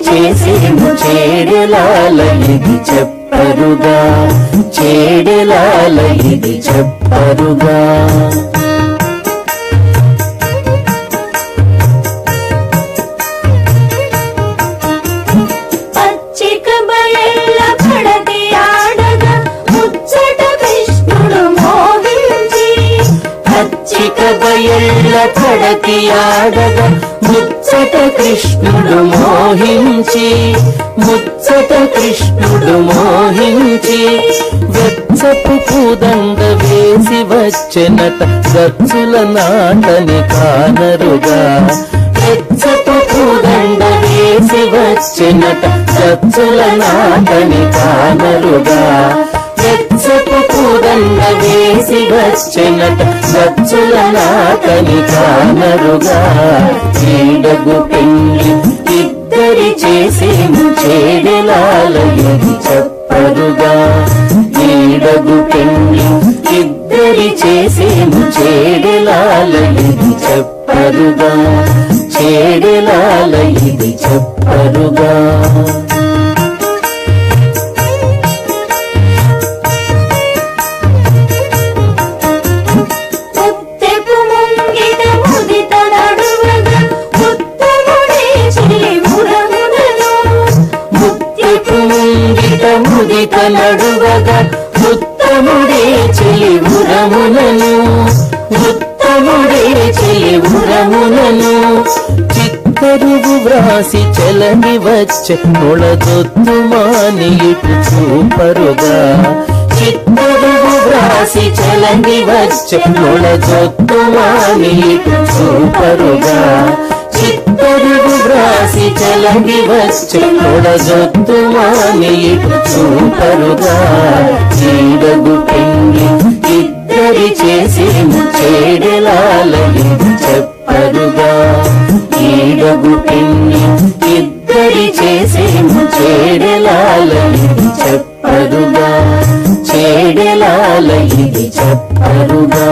చేసేము చేడెలాల ఇది చెప్పరుగా, చేడెలాల ఇది చెప్పరుగా. పచ్చిక బయళ్ళ పడతి ఆడగా ముచ్చట కృష్ణుడు మోహించి, పచ్చిక బయళ్ళ పడతి ఆడగా ముచ్చట కృష్ణుడు మోహించి, ముచ్చట కృష్ణుడు మోహించి, వెచ్చపు పూదండ వేసి వచ్చెనట గచ్చుల నాటని కానరుగా, వెచ్చపు పూదండ వేసి వచ్చెనట గచ్చుల నాటని కానరుగా, వెచ్చపు పూదండ వేసి వచ్చెనట గచ్చుల నాటని కానరుగా. చీడగు పెళ్లి ఇద్దరి చేసేము చేడెలాల ఇది చెప్పరుగా, చీడగు పెళ్లి ఇద్దరి చేసేము చేడెలాల ఇది చెప్పరుగా, చేడెలాల ఇది చెప్పరుగా. ముత్తెపు ముంగిట ముదిత నడువగా ఉత్తముడే చెలి మురమునను, ముత్తెపు ముంగిట ముదిత నడువగా ఉత్తముడే చెలి ఉరమునను, ఉత్తముడే చెలి ఉరమునను, చిత్తరుగు వ్రాసి చెలని వచ్చె నొళదొత్తు మాని ఇటు చూపరుగా, చిత్తరుగు వ్రాసి చెలని వచ్చె నొళదొత్తు మాని ఇటు చూపరుగా, చిత్తరుగు వ్రాసి చెలని వచ్చె నొళదొత్తు మాని ఇటు చూపరుగా. చీడగు పెళ్లి ఇద్దరి చేసేము చేడెలాల ఇది చెప్పరుగా, చీడగు పెళ్లి ఇద్దరి చేసేము చేడెలాల ఇది చెప్పరుగా, చేడెలాల ఇది చెప్పరుగా.